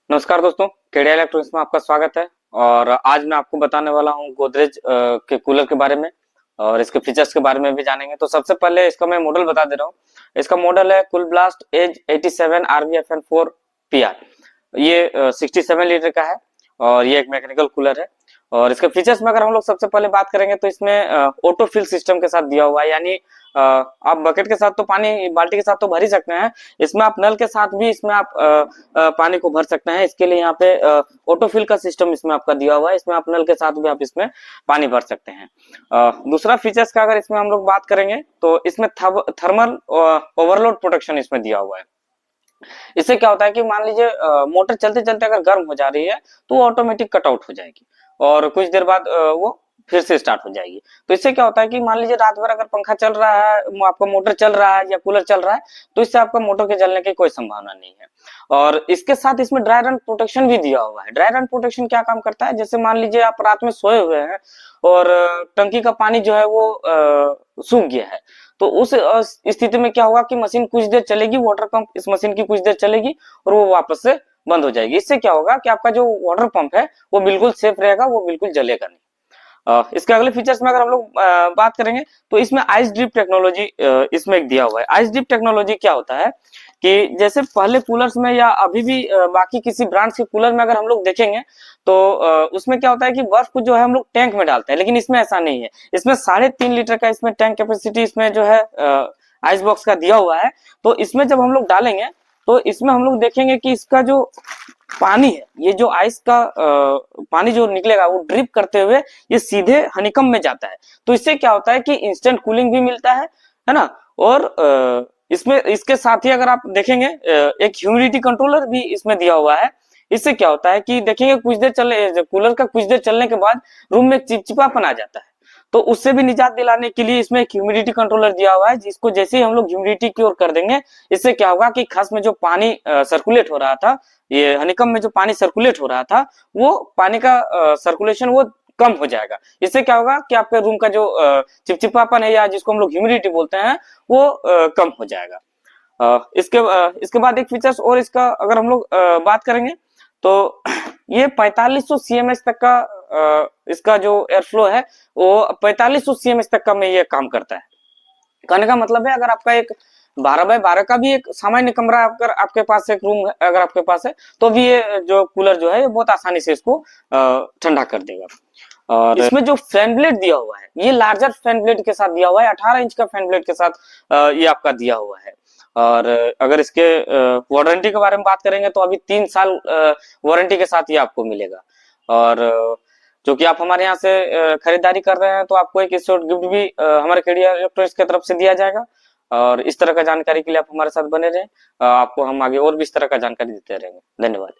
नमस्कार दोस्तों, केडिया इलेक्ट्रॉनिक्स में आपका स्वागत है। और आज मैं आपको बताने वाला हूं गोदरेज के कूलर के बारे में और इसके फीचर्स के बारे में भी जानेंगे। तो सबसे पहले इसका मैं मॉडल बता दे रहा हूं। इसका मॉडल है cool blast as 87 RVFN 4 PR। ये 67 लीटर का है और ये एक मैकेनिकल कूलर है। और इसके फीचर्स में अगर हम लोग सबसे पहले बात करेंगे तो इसमें ऑटो फिल सिस्टम के साथ दिया हुआ है, यानी आप बकेट के साथ तो पानी बाल्टी के साथ तो भर ही सकते हैं, इसमें आप नल के साथ भी इसमें आप पानी को भर सकते हैं। इसके लिए यहाँ पे ऑटो फिल का सिस्टम इसमें आपका दिया हुआ है, इसमें आप नल के साथ भी आप इसमें पानी भर सकते हैं। दूसरा फीचर्स का अगर इसमें हम लोग बात करेंगे तो इसमें थर्मल ओवरलोड प्रोटेक्शन इसमें दिया हुआ है। इससे क्या होता है कि मान लीजिए मोटर चलते चलते अगर गर्म हो जा रही है तो वो ऑटोमेटिक कट आउट हो जाएगी और कुछ देर बाद वो फिर से स्टार्ट हो जाएगी। तो इससे क्या होता है कि मान लीजिए रात भर अगर पंखा चल रहा है, आपका मोटर चल रहा है या कूलर चल रहा है, तो इससे आपका मोटर के जलने की कोई संभावना नहीं है। और इसके साथ इसमें ड्राई रन प्रोटेक्शन भी दिया हुआ है। ड्राई रन प्रोटेक्शन क्या काम करता है, जैसे मान लीजिए आप रात में सोए हुए हैं और टंकी का पानी जो है वो सूख गया है, तो उस स्थिति में क्या होगा कि मशीन कुछ देर चलेगी, वाटर पंप इस मशीन की कुछ देर चलेगी और वो वापस से बंद हो जाएगी। इससे क्या होगा कि आपका जो वाटर पंप है वो बिल्कुल सेफ रहेगा, वो बिल्कुल जलेगा नहीं। इसके अगले फीचर्स में अगर हम लोग बात करेंगे तो इसमें आइस ड्रिप टेक्नोलॉजी इसमें एक दिया हुआ है। आइस ड्रिप टेक्नोलॉजी क्या होता है कि जैसे पहले कूलर्स में या अभी भी बाकी किसी ब्रांड्स के कूलर में अगर हम लोग देखेंगे तो उसमें क्या होता है कि बर्फ को जो है हम लोग टैंक में डालते हैं, लेकिन इसमें ऐसा नहीं है। इसमें 3.5 लीटर का इसमें टैंक कैपेसिटी इसमें जो है आइस बॉक्स का दिया हुआ है। तो इसमें जब हम लोग डालेंगे तो इसमें हम लोग देखेंगे कि इसका जो पानी है, ये जो आइस का पानी जो निकलेगा वो ड्रिप करते हुए ये सीधे हनीकम में जाता है। तो इससे क्या होता है कि इंस्टेंट कूलिंग भी मिलता है ना। और इसमें इसके साथ ही अगर आप देखेंगे एक ह्यूमिडिटी कंट्रोलर भी इसमें दिया हुआ है। इससे क्या होता है कि देखेंगे कुछ देर चलने कूलर का कुछ देर चलने के बाद रूम में चिपचिपापन आ जाता है, तो उससे भी निजात दिलाने के लिए इसमें एक ह्यूमिडिटी कंट्रोलर दिया हुआ है, जिसको जैसे ही हम लोग ह्यूमिडिटी की ओर कर देंगे, इससे क्या होगा कि खास में जो पानी सर्कुलेट हो रहा था, ये हनीकम में जो पानी सर्कुलेट हो रहा था, वो पानी का सर्कुलेशन वो कम हो जाएगा। इससे क्या होगा कि आपके रूम का जो चिपचिपापन है या जिसको हम लोग ह्यूमिडिटी बोलते हैं वो कम हो जाएगा। इसके बाद एक फीचर्स और इसका अगर हम लोग बात करेंगे तो ये 4500 CMS तक का इसका जो एयर फ्लो है वो 4500 CMS तक का में ये काम करता है। कहने का मतलब है अगर आपका एक 12x12 का भी एक सामान्य कमरा अगर आपके पास एक रूम अगर आपके पास है तो भी ये जो कूलर जो है बहुत आसानी से इसको ठंडा कर देगा। और इसमें जो फैन ब्लेड दिया हुआ है ये लार्जर फैन ब्लेड के साथ दिया हुआ है, 18 इंच का फैन ब्लेड के साथ ये आपका दिया हुआ है। और अगर इसके वारंटी के बारे में बात करेंगे तो अभी 3 साल वारंटी के साथ ये आपको मिलेगा। और जो कि आप हमारे यहाँ से खरीदारी कर रहे हैं तो आपको एक स्टोर गिफ्ट भी हमारे केडिया इलेक्ट्रॉनिक्स की तरफ से दिया जाएगा। और इस तरह का जानकारी के लिए आप हमारे साथ बने रहें, आपको हम आगे और भी इस तरह का जानकारी देते रहेंगे। धन्यवाद।